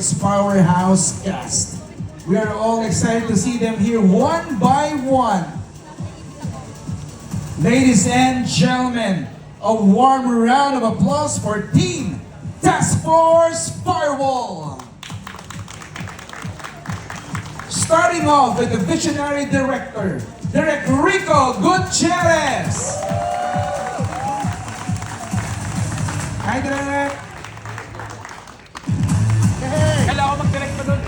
Powerhouse cast. We are all excited to see them here one by one. Ladies and gentlemen, a warm round of applause for Team Task Force Firewall. Starting off with the visionary director, Direk Rico Gutierrez. Hi, Direk. Kailangan ko mag-direct pa doon.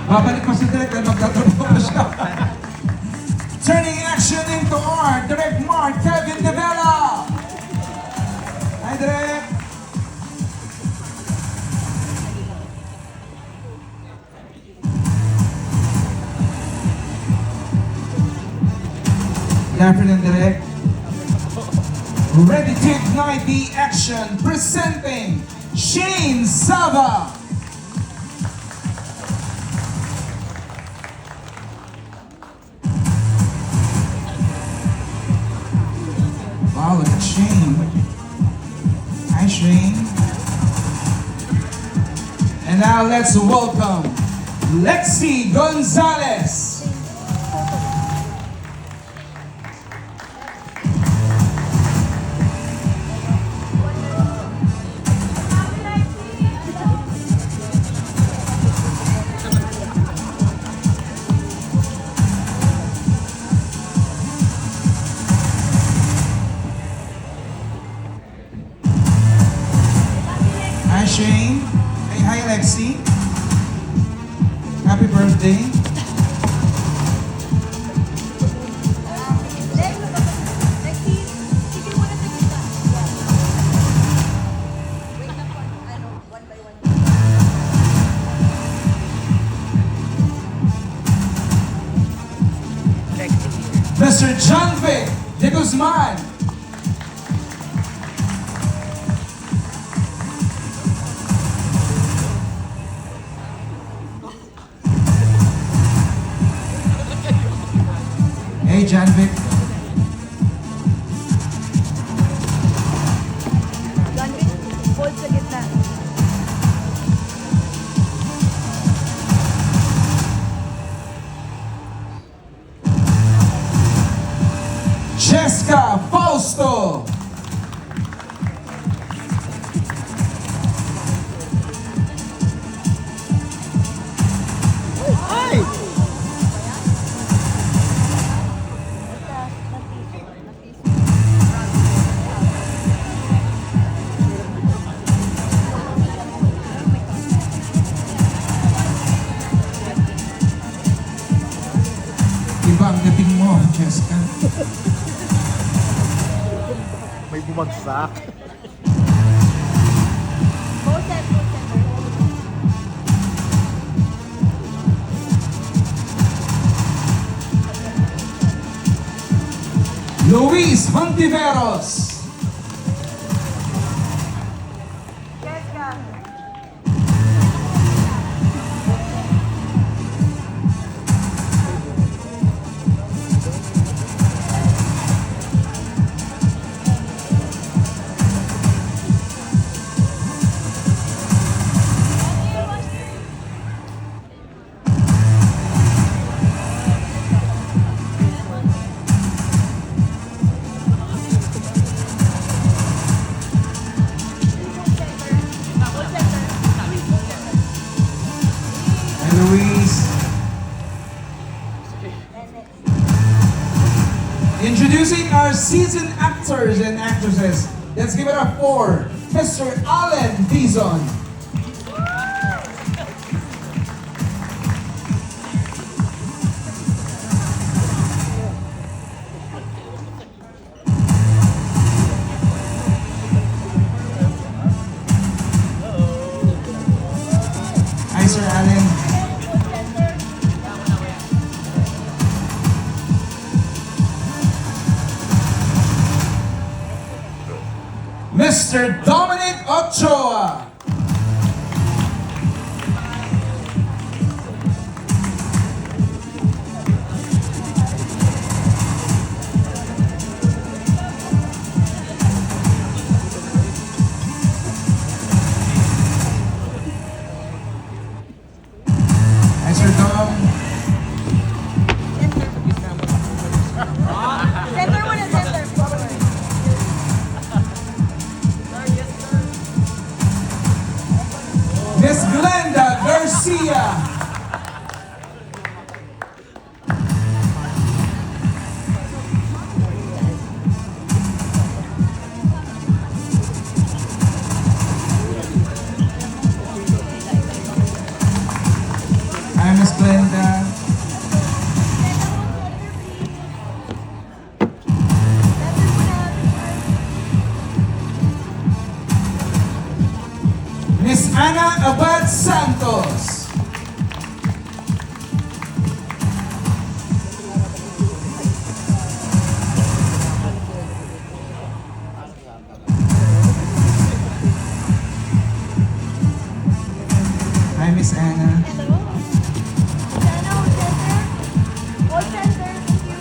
Babalik pa si Direk dahil magtatrabaho pa siya. Turning action into art, Direk Mark Kevin De Vela. Hi, Direk. Good afternoon, Direk. Ready to ignite the action, presenting Shane Sava. Wow, look at Shane. Hi, Shane. And now let's welcome Lexi Gonzalez. Hi, Shane. Hey, hi, Lexi. Happy birthday. Mr. John Vic de Guzman. Hey, John Vic. John Vic, hold sa gitna. Jessica Fausto. Ibang dating mo, Jessica. May bumagsak. Boset. Luis Hontiveros. Jessica. And Luis. Introducing our seasoned actors and actresses. Let's give it up for Mr. Allen Dizon. Hi, Sir Allen. Mr. Dominic Ochoa. Sir Dom. Center muna, center. Miss Glenda Garcia. Hi, Miss Glenda. Miss Ana Abad Santos. Hi, Miss Ana. Hello. Sana, hold center. Hold center. Thank you.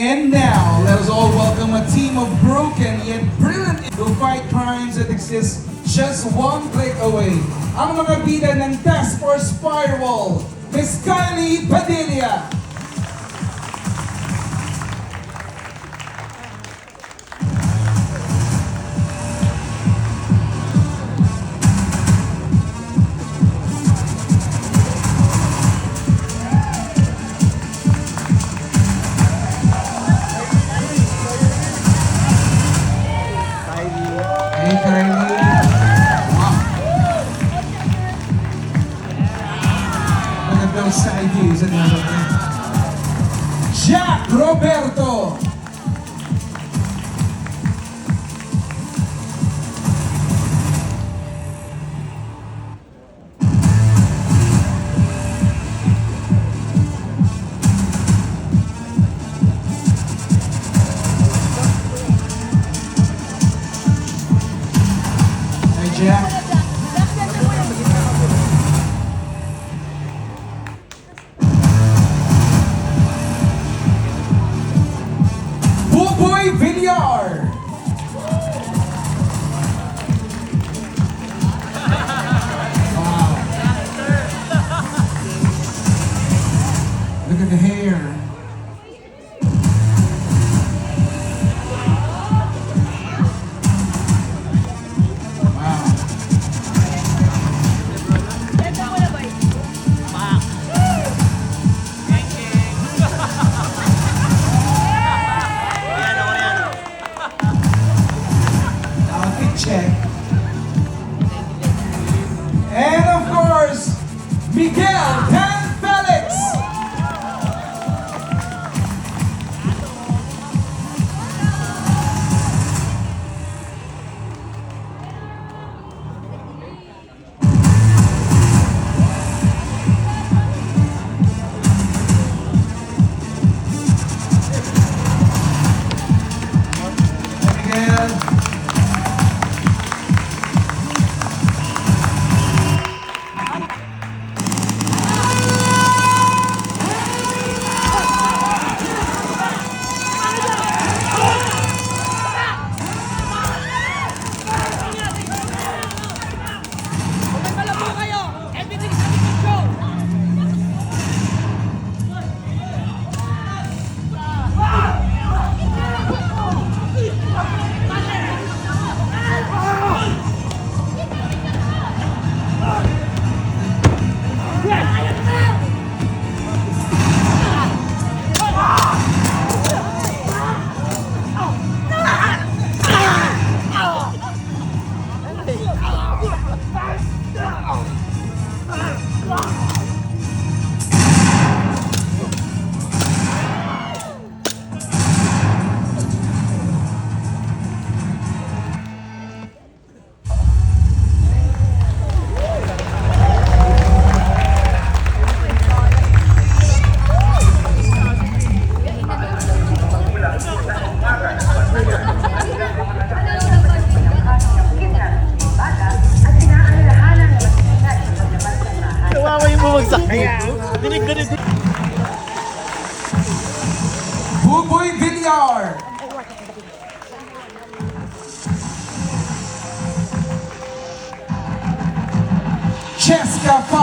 And now, let us all welcome a team of broken yet brilliant who fight crimes that exist just one click away. Ang mga bida ng Task Force Firewall, Miss Kylie Padilla. Hey, Kylie. Wow. Look at those side views and everything. Jack Roberto. Hi, Jack. Back center muna. Buboy Villar. Wow. Look at the hair. Wow. Center muna, boy. Outfit check. And of course, Miguel Tan Felix. Miguel.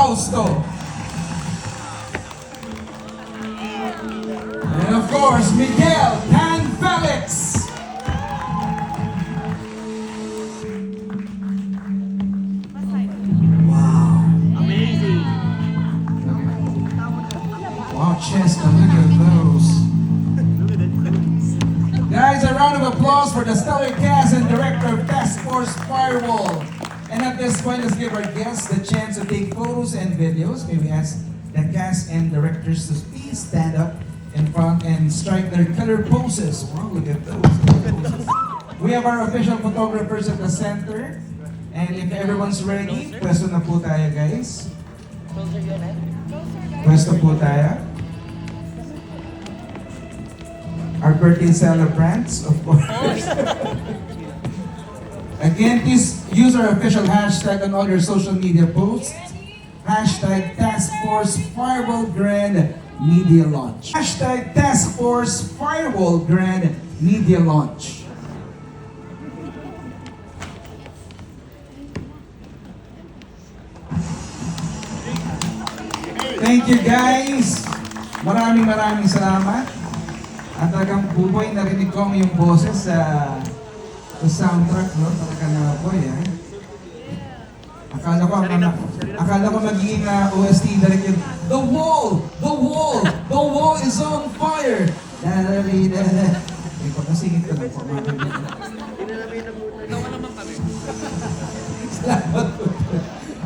Fausto. And of course, Miguel Tan Felix. Wow. Amazing. Wow, Chester, look at those. Guys, a round of applause for the stellar cast and director of Task Force Firewall. And at this point, let's give our guests the chance to take photos and videos. May we ask the cast and directors to please stand up in front and strike their color poses. Wow, look at those. We have our official photographers at the center. And if everyone's ready, pwesto na po tayo, guys. Pwesto po tayo. Our birthday celebrants, of course. Again, please use our official hashtag on all your social media posts. Hashtag Task Force Firewall Grand Media Launch. Hashtag Task Force Firewall Grand Media Launch. Thank you guys. Maraming salamat. At talagang buboy, narinig ko yung boses sa soundtrack, no? Talaga na boy, eh. Akala ko magiging OST direct yun. The wall is on fire. Hindi ko nasingit ko lang po. Salamat po.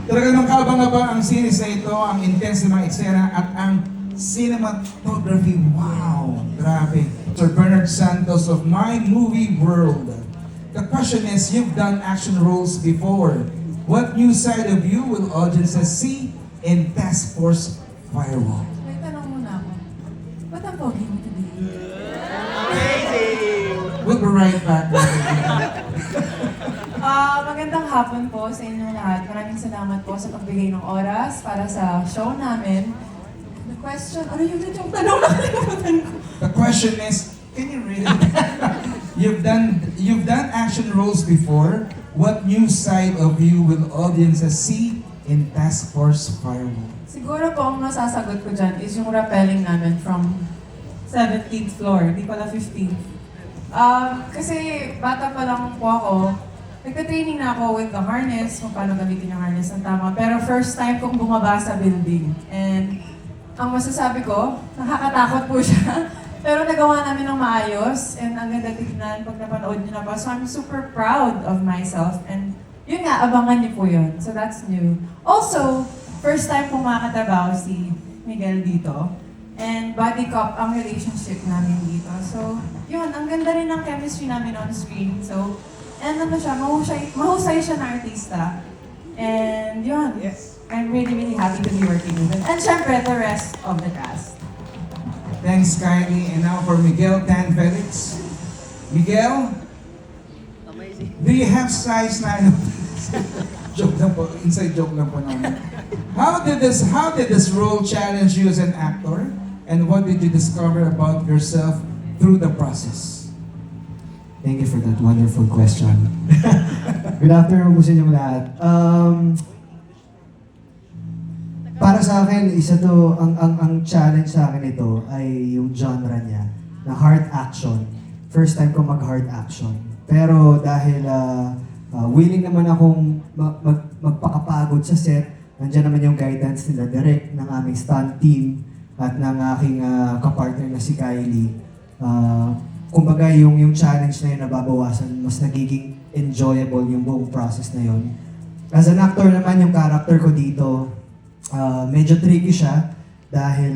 Talagang magkabang-abang ang series na ito, ang intense na mga eksena at ang cinematography. Wow! Grabe. Sir Bernard Santos of My Movie World. The question is, you've done action roles before. What new side of you will audiences see in Task Force Firewall? May tanong muna ako. Ba't ang pogi mo today? We'll be right back. Magandang hapon po sa inyong lahat. Maraming salamat po sa pagbigay ng oras para sa show namin. The question, ano yung tanong na kalimutan ko? The question is, can you read it? You've done action roles before. What new side of you will audiences see in Task Force Firewall? Siguro po ang masasagot ko dyan is yung rappelling namin from 17th floor, di pala 15th. Kasi bata pa lang po ako, nagka-training na ako with the harness, kung paano gamitin yung harness ng tama. Pero first time kong bumaba sa building. And ang masasabi ko, nakakatakot po siya. Pero nagawa namin ng maayos. And ang ganda tignan pag napanood niyo na pa. So I'm super proud of myself. And yun nga, abangan niyo po yun. So that's new. Also, first time kong makakatrabaho si Miguel dito. And body cop ang relationship namin dito. So, yun, ang ganda rin ng chemistry namin on screen. So, and ano siya, mahusay siya na artista. And yun, Yes. I'm really happy to be working with him. And syempre, the rest of the cast. Thanks, Kylie. And now for Miguel Tan Felix. Miguel? Amazing. Do you have size 9? Joke lang po, inside joke lang po namin. How did this role challenge you as an actor? And what did you discover about yourself through the process? Thank you for that wonderful question. Good afternoon po sa inyong lahat. Para sa akin, isa to, ang challenge sa akin ito ay yung genre niya, na hard action. First time ko mag-hard action. Pero dahil willing naman akong magpakapagod sa set, nandiyan naman yung guidance nila direct ng aming stunt team at ng aking kapartner na si Kylie. Kumbaga yung challenge na yun nababawasan, mas nagiging enjoyable yung buong process na yun. As an actor naman, yung character ko dito, medyo tricky siya dahil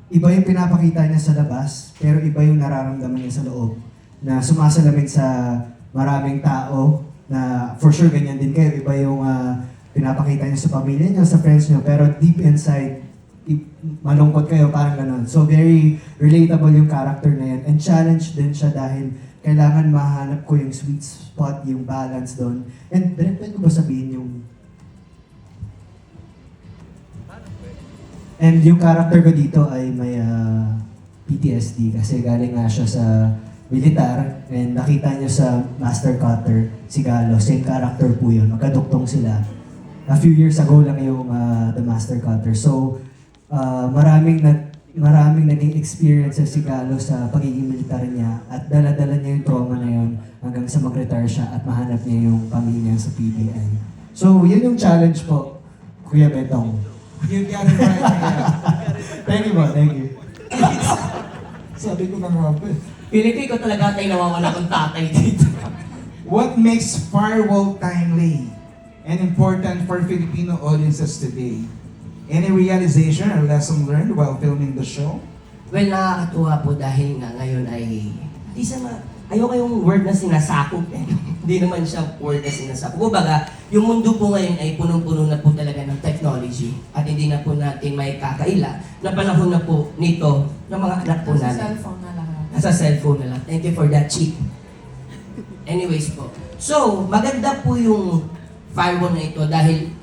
iba yung pinapakita niya sa labas, pero iba yung nararamdaman niya sa loob. Na sumasalamin sa maraming tao, na for sure ganyan din kayo, iba yung pinapakita niya sa pamilya niyo, sa friends niyo, pero deep inside, malungkot kayo, parang gano'n. So very relatable yung character na yan. And challenge din siya dahil kailangan mahanap ko yung sweet spot, yung balance doon. And pwede ko ba sabihin yung... And yung character ko dito ay may PTSD kasi galing nga siya sa militar and nakita niyo sa Master Cutter, si Galo, same character po yun, magkaduktong sila. a few years ago lang yung The Master Cutter. So, maraming naging experiences si Galo sa pagiging militar niya at dala-dala niya yung trauma na yun hanggang sa mag-retire siya at mahanap niya yung pamilya sa PBI. So, yun yung challenge po, Kuya Betong. You got it right, yeah. Thank you po, thank you. Sabi ko na nga ba eh. Feeling ko ikaw talaga tayo nawawala kong tatay dito. What makes Firewall timely and important for Filipino audiences today? Any realization or lesson learned while filming the show? Well, nakakatuwa po dahil nga ngayon ay, ayoko yung word na sinasakop eh. Hindi naman siya word na sinasakop. Kumbaga, yung mundo po ngayon ay punong-puno na po talaga ng technology at hindi na po natin may kakaila na panahon na po nito ng mga anak po Sa natin. cellphone na lahat. Nasa cellphone na lang. Thank you for that, Chief. Anyways po. So, maganda po yung firewall na ito dahil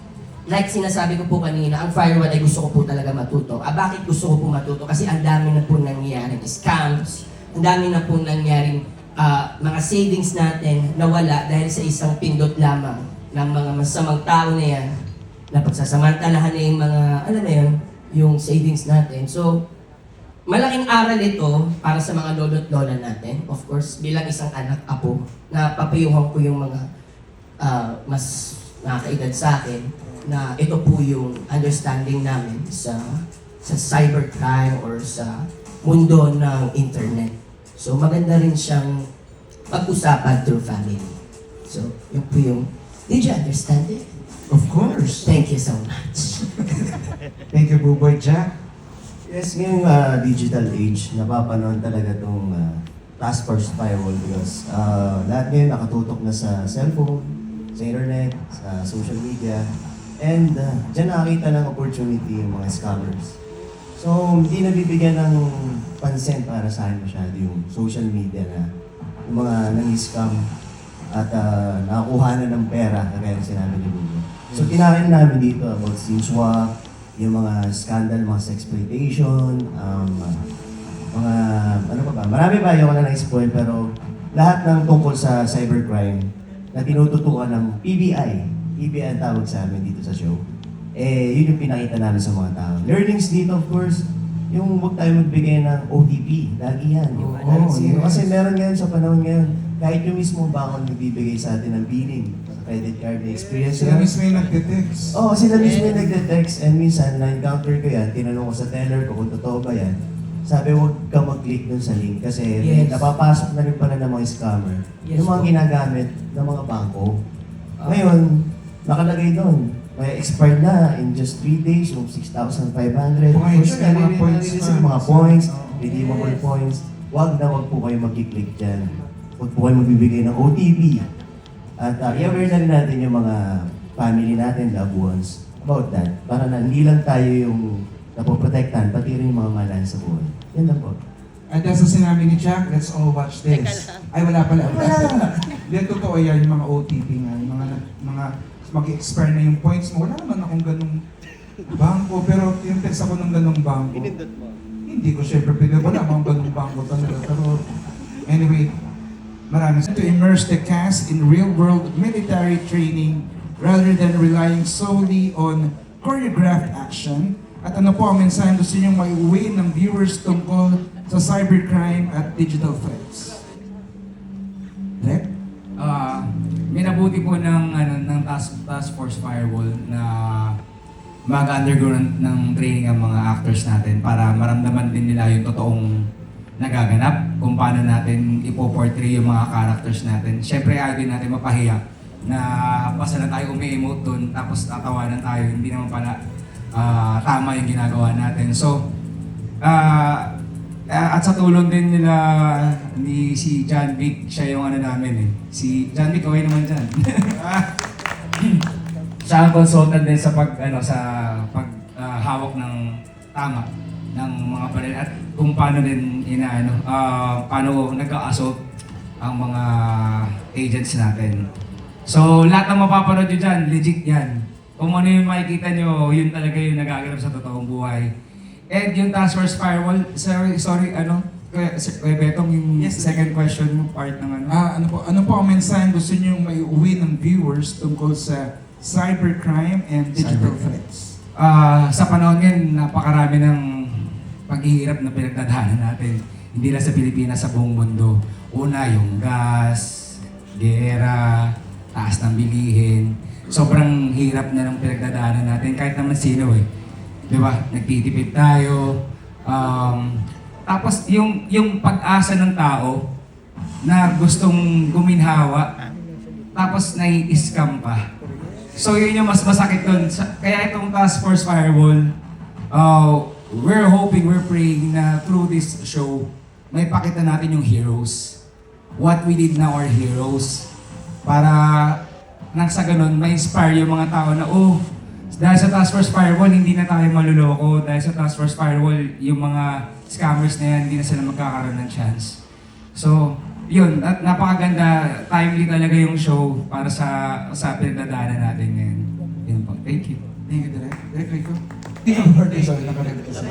like sinasabi ko po kanina, ang firewall ay gusto ko po talaga matuto. Bakit gusto ko po matuto? Kasi ang dami na po nangyaring scams, ang dami na po nangyaring mga savings natin nawala dahil sa isang pindot lamang ng mga masamang tao na yan na pagsasamantalahan na yung mga, alam mo yun, yung savings natin. So, malaking aral ito para sa mga lolo't lola natin. Of course, bilang isang anak, apo, na papayuhan ko yung mga mas nakakaedad sa akin na ito po yung understanding namin sa cybercrime or sa mundo ng internet. So maganda rin siyang pag-usapan through family. So, yun po yung, did you understand it? Of course. Thank you so much. Thank you, Buboy Jack. Yes, ngayong digital age, napapanahon talaga itong task force firewall because lahat ngayon nakatutok na sa cellphone, sa internet, sa social media, and dyan nakakita ng opportunity yung mga scammers. So, hindi nabibigyan ng pansin para sa akin masyado yung social media na yung mga nang-scam at nakakuha na ng pera, kagaya ng sinabi ni Bubo. So, kinain namin dito about SIM swap, yung mga scandal, mga sexploitation, mga ano pa ba, marami pa, ayoko na na-spoil, pero lahat ng tungkol sa cybercrime na tinututukan ng PBI, PBI ang tawag sa amin dito sa show, yun yung pinakita namin sa mga tao. Learnings dito, of course, yung huwag tayo magbigay ng OTP, lagi yan. yes. Kasi meron ngayon sa panahon ngayon, kahit yung mismo bangon nagbibigay sa atin ng billing, sa credit card, na experience Sila yun. mismo yung nagte-text. Oo, sila mismo yung nagde-text and minsan na-encounter ko yan, tinanong ko sa teller ko kung totoo ba yan. Sabi, huwag ka mag-click dun sa link kasi Yes. napapasok na rin pala ng mga scammer. Yes, Yung mga po. ginagamit ng mga bangko. Ngayon, nakalagay doon, may expired na in just 3 days, yung 6,500. Points, Of course, mga points yung pa. mga points, Oo. redeemable Yes. points. Huwag po kayo mag-click dyan. Huwag po kayo magbibigay ng OTP. At i-aware na rin natin yung mga family natin, loved ones, about that. Para na hindi lang tayo yung napoprotektan, pati rin yung mga malan sa buhay. Yan lang po. At dahil sa sinabi ni Jack, let's all watch this. Ay, wala pala. Hindi, totoo yan, yung mga OTP nga, yung mga mag-expire na yung points mo. Wala naman akong ganung bangko, pero yung text ako ng ganung bangko. Hindi ko syempre pinag, wala akong ganung bangko talaga. Pero anyway, marami. To immerse the cast in real-world military training rather than relying solely on choreographed action. At ano po ang mensahe gusto nyo maiuwi ng viewers tungkol sa cybercrime at digital threats? Rep? Minabuti po ng task force firewall na mag-undergo ng training ang mga actors natin para maramdaman din nila yung totoong nagaganap, kung paano natin ipo-portray yung mga characters natin. Siyempre, ayaw din natin mapahiya na basta na tayo umi-emote dun, tapos tatawanan tayo, hindi naman pala tama yung ginagawa natin. So, at sa tulong din nila ni si John Vic, siya yung ano namin eh. Si John Vic, okay naman dyan. Siya ang consultant din sa hawak ng tama ng mga baril at kung paano din paano nag-a-assault ang mga agents natin. So, lahat ng mapapanood nyo dyan, legit yan. Kung ano yung makikita nyo, yun talaga yung nagaganap sa totoong buhay. And yung task force firewall, Kuya Betong, yung Yes. second question mo, part ng ano. Ano po ang mensahe gusto nyo maiuwi ng viewers tungkol sa cybercrime and digital Cybercrime. threats. Sa panahon ngayon, napakarami ng paghihirap na pinagdadaanan natin. Hindi lang sa Pilipinas, sa buong mundo. Una, yung gas, gera, taas ng bilihin. Sobrang hirap na ng pinagdadaanan natin, kahit naman sino eh. Di ba? Nagtitipid tayo. Tapos yung pag-asa ng tao na gustong guminhawa, tapos nai-scam pa. So yun yung mas masakit dun. Kaya itong Task Force Firewall, we're hoping, we're praying na through this show, may pakita natin yung heroes. What we did na our heroes. Para nang sa ganun, may inspire yung mga tao na, oh, dahil sa Task Force Firewall, hindi na tayo maluloko. Dahil sa Task Force Firewall, yung mga scammers na yan, hindi na sila magkakaroon ng chance. So, yun, at napakaganda, timely talaga yung show para sa pinagdadaanan natin ngayon. Yun po. Thank you. Thank you, Direk. Direk Rico. Sorry, nakarelate kasi.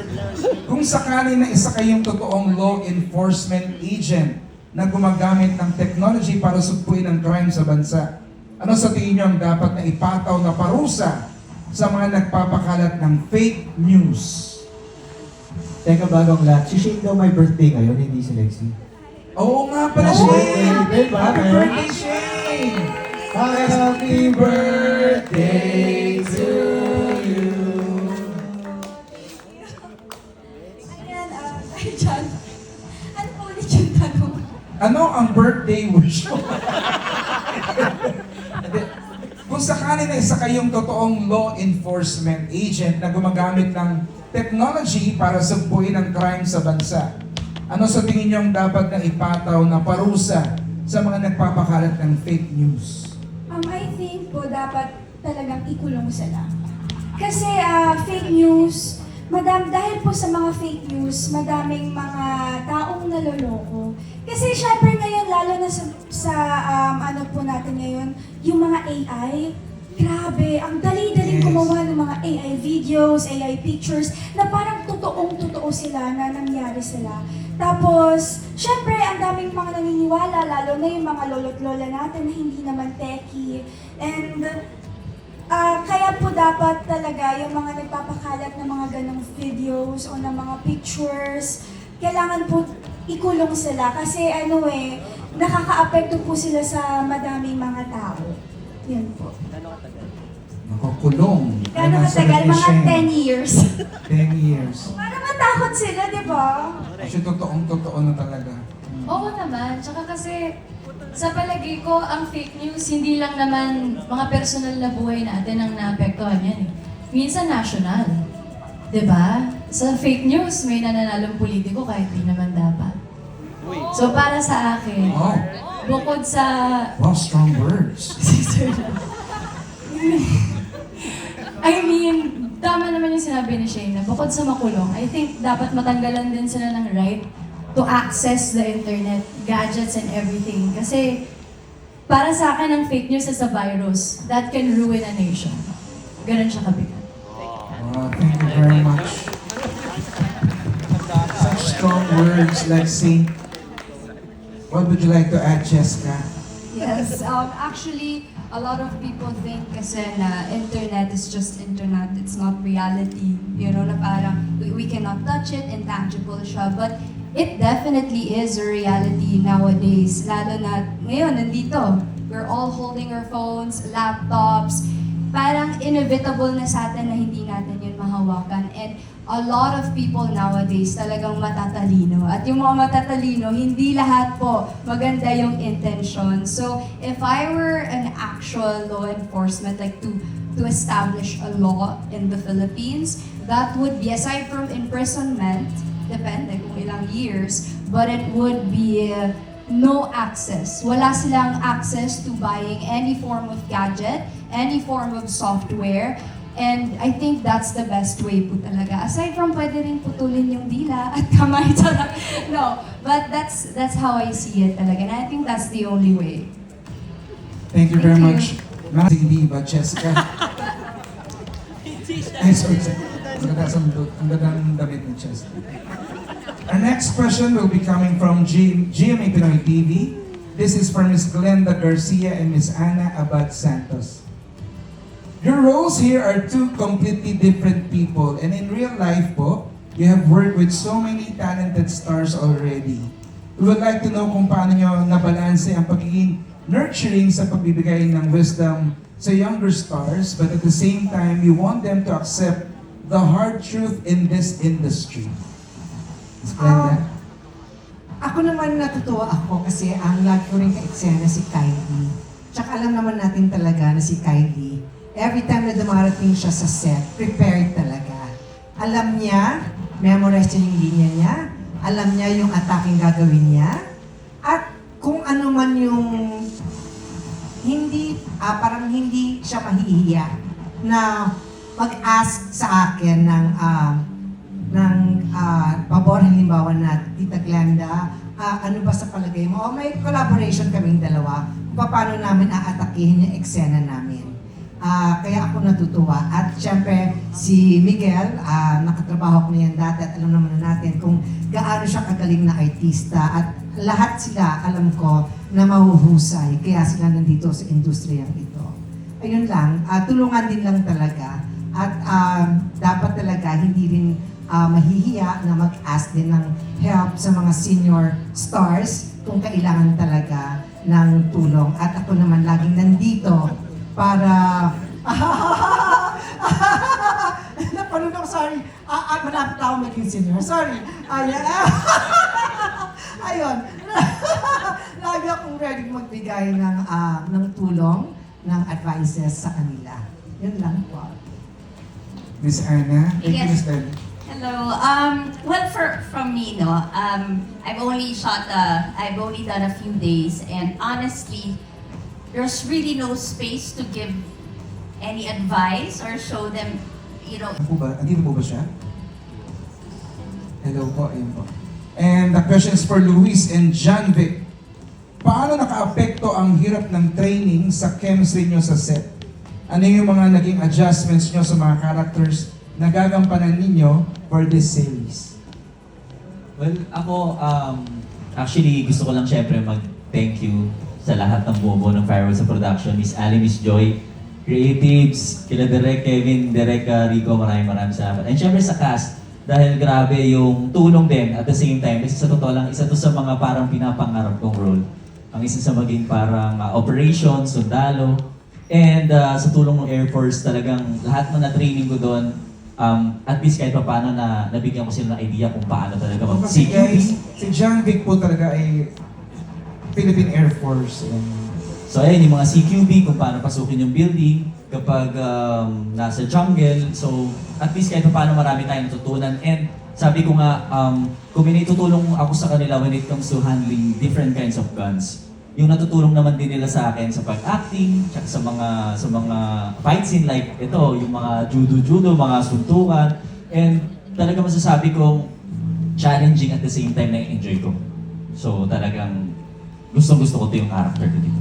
Kung sakali na isa kayong totoong law enforcement agent na gumagamit ng technology para sugpuin ang crime sa bansa, ano sa tingin niyo ang dapat na ipataw na parusa sa mga nagpapakalat ng fake news? Teka, bagong lahat. Si Shane daw may birthday ngayon, hindi si Lexie. Oo nga pala, Happy Shane! birthday, ba? Happy birthday, Shane! Happy birthday to you. Ayan, ay, John. Ano po ulit yung tanong? Ano ang birthday wish mo? Kung sakali na isa kayong totoong law enforcement agent na gumagamit ng technology para sugpuin ang crime sa bansa, ano sa tingin niyo ang dapat na ipataw na parusa sa mga nagpapakalat ng fake news? I think po dapat talagang ikulong sila. Kasi fake news, dahil po sa mga fake news, madaming mga taong naloloko. Kasi syempre ngayon, lalo na sa ano po natin ngayon, yung mga AI, grabe, ang dali-daling Yes. gumawa ng mga AI videos, AI pictures, na parang totoong-totoo sila, na nangyari sila. Tapos, syempre, ang daming mga naniniwala, lalo na yung mga lolo't lola natin na hindi naman techie. And kaya po dapat talaga yung mga nagpapakalat ng mga ganong videos o ng mga pictures, kailangan po ikulong sila kasi nakaka-apekto po sila sa madaming mga tao. Yun po. Makukulong. Gano'ng katagal? Mga 10 years. 10 years. Para matakot sila, di ba? Kasi totoong-totoo na talaga. Oo naman. Tsaka kasi, sa palagay ko, ang fake news, hindi lang naman mga personal na buhay natin ang naapektuhan yan. Minsan national. Diba? Sa fake news, may nananalong politiko kahit di naman dapat. So para sa akin, Wow. bukod sa... Wow, strong words. I mean, tama naman yung sinabi ni Shane na bukod sa makulong, I think dapat matanggalan din sila ng right to access the internet, gadgets and everything. Kasi para sa akin, ang fake news is a virus that can ruin a nation. Ganun siya kabigat. Thank you very much. Such strong words, Lexi. What would you like to add, Jessica? Yes, actually, a lot of people think kasi na internet is just internet, it's not reality. You know, na parang we cannot touch it, intangible siya. But it definitely is a reality nowadays. Lalo na ngayon, nandito. We're all holding our phones, laptops. Parang inevitable na sa atin na hindi natin yun mahawakan. And a lot of people nowadays talagang matatalino. At yung mga matatalino, hindi lahat po maganda yung intention. So, if I were an actual law enforcement, like to establish a law in the Philippines, that would be, aside from imprisonment, depende kung ilang years, but it would be no access. Wala silang access to buying any form of gadget, any form of software. And I think that's the best way po talaga. Aside from pwede rin putulin yung dila at kamay. No, but that's how I see it talaga. And I think that's the only way. Thank you very Thank much. Nothing diva, Jessica. Ay, sorry. Ang gandang damit ni Jessica. Our next question will be coming from GMA Pinoy TV. This is from Ms. Glenda Garcia and Ms. Ana Abad Santos. Your roles here are two completely different people, and in real life po, you have worked with so many talented stars already. We would like to know kung paano nyo nabalanse ang pagiging nurturing sa pagbibigay ng wisdom sa younger stars, but at the same time, you want them to accept the hard truth in this industry. Miss Brenda? Ako naman natutuwa ako kasi ang lagi ko rin ka-eksena si Kylie. Tsaka alam naman natin talaga na si Kylie, every time na dumarating siya sa set, prepared talaga. Alam niya, memorize niya yung linya niya, alam niya yung attacking gagawin niya, at kung ano man yung parang hindi siya mahihiya na mag-ask sa akin ng pabor, halimbawa na, Tita Glenda, ano ba sa palagay mo? O may collaboration kaming dalawa kung paano namin aatakihin yung eksena namin. Kaya ako natutuwa. At syempre, si Miguel, nakatrabaho ko niyan dati at alam naman na natin kung gaano siya kagaling na artista. At lahat sila, alam ko, na mahuhusay. Kaya sila nandito sa industriyang ito. Ayun lang, tulungan din lang talaga. At dapat talaga hindi rin mahihiya na mag-ask din ng help sa mga senior stars kung kailangan talaga ng tulong. At ako naman laging nandito para... Napanood ako, sorry. Malapit ako maging senior. Sorry. Ayun. Lagi akong ready magbigay ng tulong, ng advices sa kanila. Yun lang po. Miss Anna? Thank you, Yes. Miss Brenda. Hello. Well, from me, no, I've only done a few days, and honestly, there's really no space to give any advice or show them, you know. Andito po ba siya? Hello po, ayun po. And the question is for Luis and John Vic. Paano naka-apekto ang hirap ng training sa chemistry nyo sa set? Ano yung mga naging adjustments nyo sa mga characters na gagampanan ninyo for this series? Well, ako, actually, gusto ko lang syempre mag-thank you sa lahat ng buo ng Firewall sa production. Miss Ali, Miss Joy, creatives, kila Direk Kevin, Direk Rico, maraming salamat. And syempre sa cast, dahil grabe yung tulong din at the same time, kasi sa totoo lang, isa to sa mga parang pinapangarap kong role. Ang isa sa maging parang operation, sundalo, and sa tulong ng Air Force, talagang lahat ng na-training ko doon, at least kahit pa paano na nabigyan ko sila ng idea kung paano talaga Kasi mag-CQB. guys, si John Vic po talaga ay Philippine Air Force. So ayun, yung mga CQB, kung paano pasukin yung building, kapag nasa jungle. So at least kahit pa paano marami tayong natutunan. And sabi ko nga, kung may natutulong ako sa kanila when it comes to handling different kinds of guns, yung natutulong naman din nila sa akin sa pag-acting, tsaka sa mga fight scene like ito, yung mga judo, mga suntukan. And talaga masasabi kong challenging at the same time na enjoy ko. So talagang gustong-gusto ko ito yung character ko dito.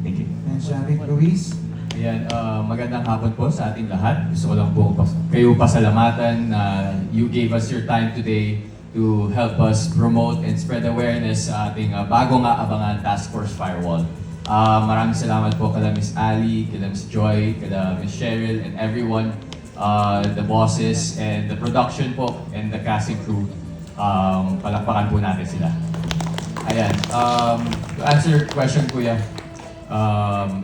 Thank you. And John Vic, Luis? Ayan, magandang hapon po sa ating lahat. Gusto ko lang po kayo pasalamatan na you gave us your time today to help us promote and spread awareness sa ating bagong aabangan Task Force Firewall. Maraming salamat po kala Miss Ali, kala Miss Joy, kala Miss Cheryl, and everyone, the bosses, and the production po, and the casting crew. Palakpakan po natin sila. Ayan, to answer your question, Kuya,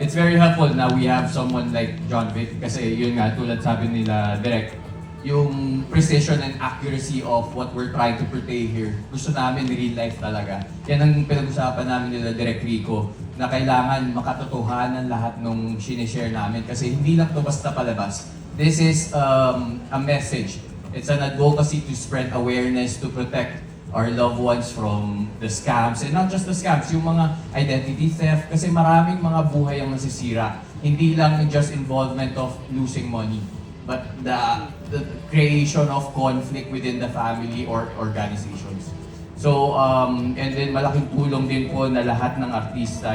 it's very helpful na we have someone like John Vic kasi yun nga, tulad sabi nila direct, yung precision and accuracy of what we're trying to portray here. Gusto namin real life talaga. Yan ang pinag-usapan namin nila Direk Rico na kailangan makatotohanan lahat nung sinishare namin kasi hindi lang to basta palabas. This is a message. It's an advocacy to spread awareness, to protect our loved ones from the scams. And not just the scams, yung mga identity theft. Kasi maraming mga buhay ang nasisira. Hindi lang just involvement of losing money, but the creation of conflict within the family or organizations. So, and then malaking tulong din po na lahat ng artista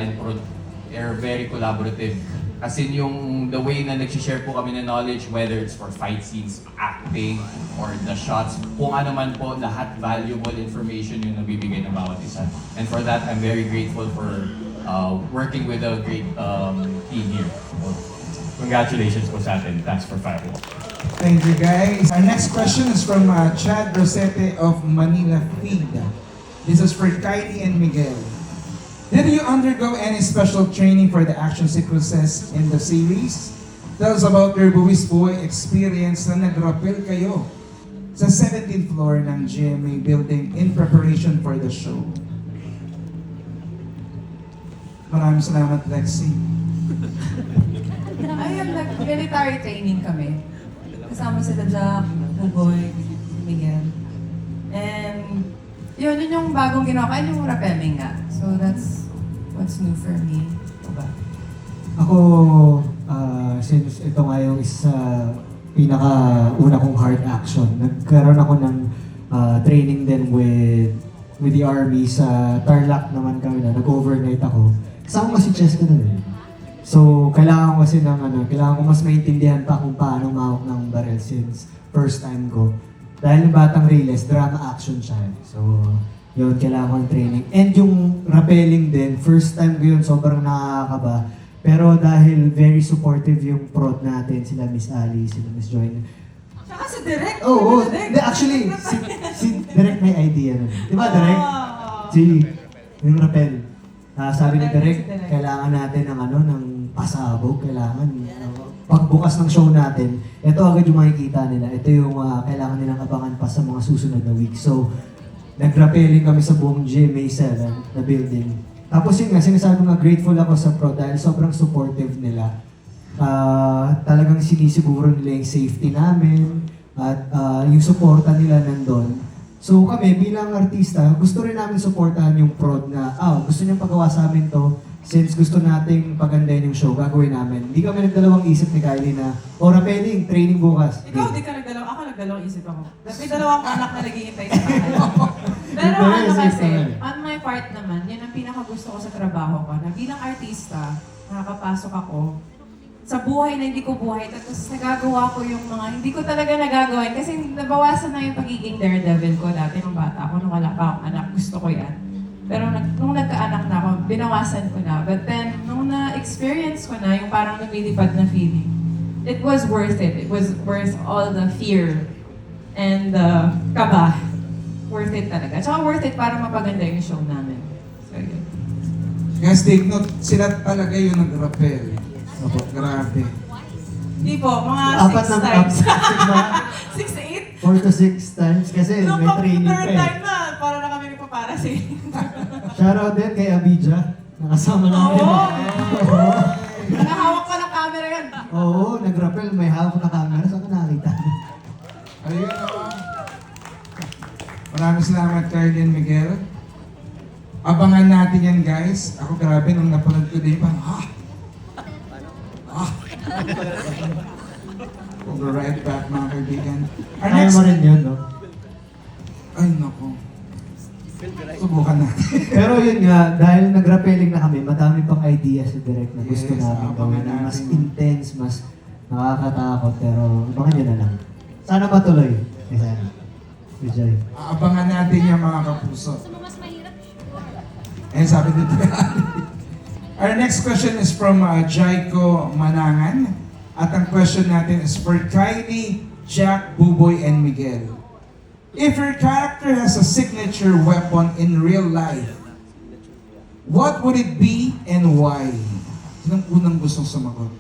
are very collaborative. As in yung the way na nag-share po kami ng knowledge, whether it's for fight scenes, acting, or the shots, kung ano man po, lahat valuable information yung nabibigay ng bawat isa. And for that, I'm very grateful for working with a great team here. congratulations po sa atin. Thanks for Firewall. Thank you, guys. Our next question is from Chad Rosete of Manila Feed. This is for Kylie and Miguel. Did you undergo any special training for the action sequences in the series? Tell us about your Buwis Boy experience na nag-rappel kayo sa 17th floor ng GMA building in preparation for the show. Maraming salamat, Lexi. Ayun, nag-military training kami. Kasama sila Jack, Buboy, Miguel. And yun yung bagong ginawa. Kaya yung rappelling nga. So that's what's new for me. Diba? Ako, since ito nga yung isa pinaka-una kong hard action, nagkaroon ako ng training din with the army sa Tarlac naman kami na nag-overnight ako. Kasama ko si Cheska na rin. So, kailangan ko kasi kailangan ko mas maintindihan pa kung paano mahawak ng barrel since first time ko. Dahil yung Batang Reyes, drama action siya. So, yun, kailangan ko ng training. And yung rappelling din, first time ko yun, sobrang nakakaba. Pero dahil very supportive yung prod natin, sila Miss Ali, sila Miss Joy. Tsaka si Direk. Oo, actually, si Direk may idea nun. Di ba, Direk? Yung rappel. Sabi ni Direk, kailangan natin ng pasabog, kailangan pagbukas ng show natin, ito agad yung makikita nila. Ito yung kailangan nilang abangan pa sa mga susunod na week. So, nag-rappelling kami sa buong GMA 7 na building. Tapos yun nga, sinasabi ko nga grateful ako sa pro dahil sobrang supportive nila. Talagang sinisiguro nila yung safety namin at yung suporta nila nandun. So kami bilang artista, gusto rin namin suportahan yung prod na, gusto niyang pagawa sa amin to, since gusto nating pagandahin yung show, gagawin namin. Hindi kami nagdalawang isip ni Kylie na, rappelling, training bukas. Ikaw, di ka nagdalawang. Ako nagdalawang isip ako. May dalawang anak na naghihintay sa bahay. Pero kasi, on my part naman, yan ang pinakagusto ko sa trabaho ko. Na bilang artista, nakakapasok ako sa buhay na hindi ko buhay. Tapos nagagawa ko yung mga hindi ko talaga nagagawa. Kasi nabawasan na yung pagiging daredevil ko dati nung bata ako. Nung wala pa akong anak, gusto ko yan. Pero nung nagkaanak na ako, binawasan ko na. But then, nung na-experience ko na yung parang lumilipad na feeling, it was worth it. It was worth all the fear and the kaba. Worth it talaga. Tsaka worth it para mapaganda yung show namin. So, yun. Guys, take note, sila talaga yung nag-rappel. Opo, grabe. Hindi po, mga 6 times. 6 to 8? 4 to 6 times kasi may training Third pa time na, para na kami nagpaparasi. Shoutout din kay Abidja. Nakasama namin. Oo! Nakahawak pa ng camera yan. Oo, nag-rappel. May hawak na camera. Saan ka nakita? Ayun, Maraming salamat, Kylie and Miguel. Abangan natin yan, guys. Ako grabe, nung napanood ko din, parang, We'll be right back, mga kaibigan. Our Kaya mo rin yun, no? Ay, naku. Subukan natin. Pero yun nga, dahil nag-rappelling na kami, madami pang ideas sa direct na gusto Yes, namin gawin. abangan Na mas natin. intense, mas nakakatakot. Pero abangan nyo na lang. Sana matuloy. Sana. Vijay. Abangan natin yung mga kapuso. Eh, sabi dito. Our next question is from Jaiko Manangan. At ang question natin is for Kylie, Jack, Buboy, and Miguel. If your character has a signature weapon in real life, what would it be and why? Sinong unang gustong sumagot?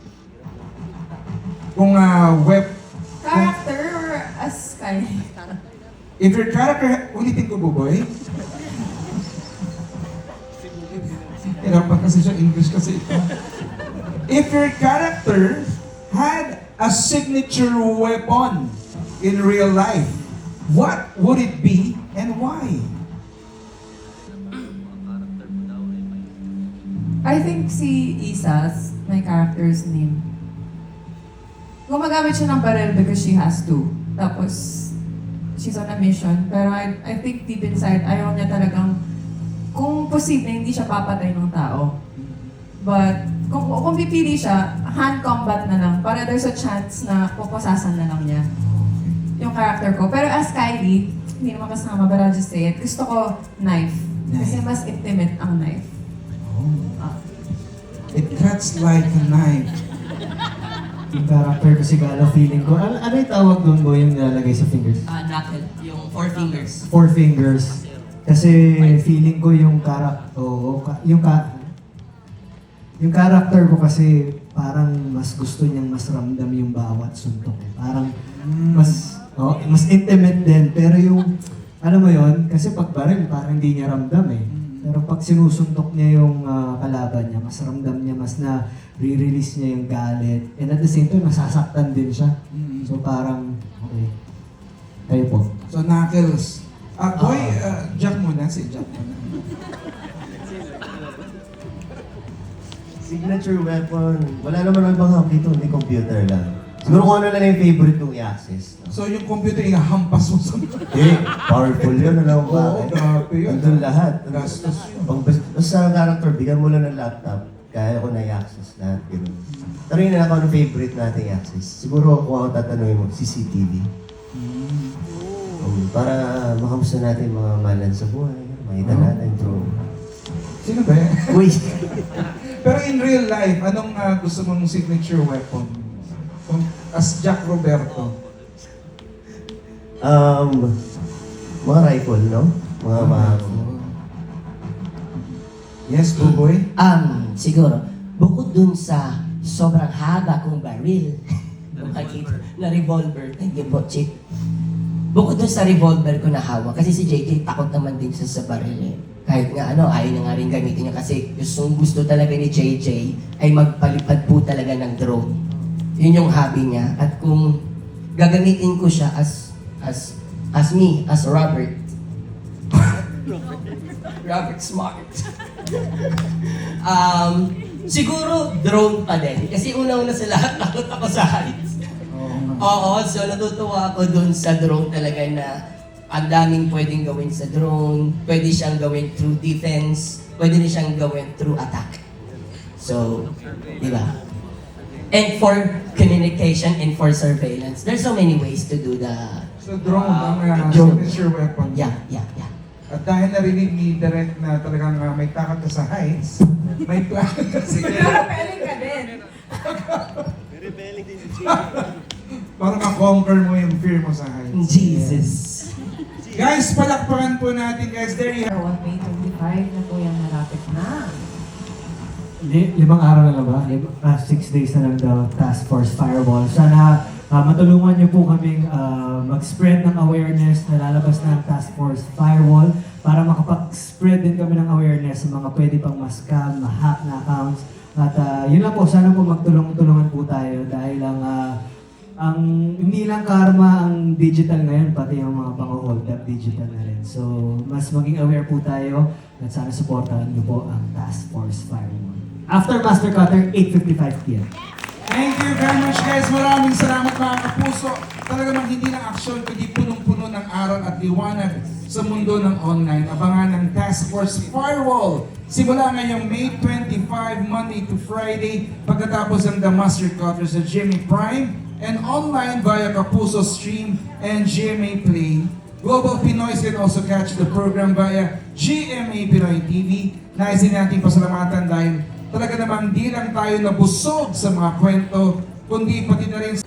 Kung Character or as Kylie? if your character, ulitin ko, Buboy. Hirapan kasi siya, English kasi ito. If your character had a signature weapon in real life, what would it be and why? I think si Isa's, my character's name. Gumagamit siya ng baril because she has to. Tapos, she's on a mission. Pero I think deep inside, ayaw niya talagang, kung posible, hindi siya papatay ng tao. But, kung pipili siya, hand combat na lang. Para there's a chance na pupusasan na lang niya yung character ko. Pero as Kylie, hindi naman kasama, but I'll just say it. Gusto ko knife. Kasi mas intimate ang knife. It cuts like a knife. Yung character ko si Gala, feeling ko, ano yung tawag doon mo yung nilalagay sa fingers? Knuckle, yung 4 fingers. 4 fingers. Kasi feeling ko yung yung character ko kasi parang mas gusto niyang mas ramdam yung bawat suntok. Parang mas intimate din. Pero yung, alam mo yon kasi pag baril, parang hindi niya ramdam eh. Pero pag sinusuntok niya yung kalaban niya, mas ramdam niya, mas na re-release niya yung galit. And at the same time, nasasaktan din siya. So parang, okay. Kayo po. So, Knuckles. Boy, Jack muna. Si Jack muna. Signature weapon. Wala naman ang ibang hub dito, hindi computer lang. Siguro kung ano lang yung favorite kong i-access. No? So, yung computer yung hampas mo sa... Powerful yun, alam mo Oo, grabe yun. Nandun lahat. Gastos yun. Basta character, bigyan mo lang ng laptop, kaya ko na i-access lahat. Ganun. Pero yun na ako anong favorite natin i-access. Siguro kung ako tatanungin mo, CCTV. Para makamusta natin mga malan sa buhay. Makita natin through. Sino ba yan? Wait. Pero in real life, anong gusto mong signature weapon? As Jack Roberto. Mga rifle, no? Mga Yes, Buboy? Siguro, bukod dun sa sobrang haba kong baril, makikita na revolver, thank you po, Chief. Bukod dun sa revolver ko na hawak, kasi si JJ takot naman din siya sa baril eh. Kahit nga ayaw na nga rin gamitin niya kasi gusto talaga ni JJ ay magpalipad po talaga ng drone. Yun yung hobby niya. At kung gagamitin ko siya as Robert. Robert Smart. Siguro drone pa din. Kasi una-una sa lahat, takot ako sa heights. Oo, so natutuwa ako dun sa drone talaga na ang daming pwedeng gawin sa drone. Pwede siyang gawin through defense. Pwede rin siyang gawin through attack. So, di ba? And for communication and for surveillance. There's so many ways to do the... So, drone ang drone. signature weapon. Yeah. At dahil narinig ni Direk na talagang may takot ka sa heights, may plan ka Rappelling ka din. para ma-conquer mo yung fear mo sa heights. Jesus. Guys, palakpakan po natin guys. There you have. May 25 na po yung malapit na. 5 araw na lang ba? 6 days na lang daw, Task Force Fireball. Sana matulungan niyo po kaming mag-spread ng awareness na lalabas na ang Task Force Firewall para makapag-spread din kami ng awareness sa mga pwede pang ma-scam, ma-hack na accounts. At yun lang po, sana po magtulungan po tayo dahil hindi lang karma ang digital ngayon, pati yung mga pang-hold up digital na rin. So, mas maging aware po tayo at sana supportahan niyo po ang Task Force Firewall. After Master Cutter, 8:55 p.m. Thank you very much guys. Maraming salamat mga kapuso. Talaga mang hindi ng aksyon, kundi punong-puno ng aral at liwanag sa mundo ng online. Abangan ng Task Force Firewall. Simula ngayong May 25, Monday to Friday, pagkatapos ng The Master Cutter sa GMA Prime and online via Kapuso Stream and GMA Play. Global Pinoys can also catch the program via GMA Pinoy TV. Naisin natin pasalamatan dahil talaga namang di lang tayo nabusog sa mga kwento, kundi pati na rin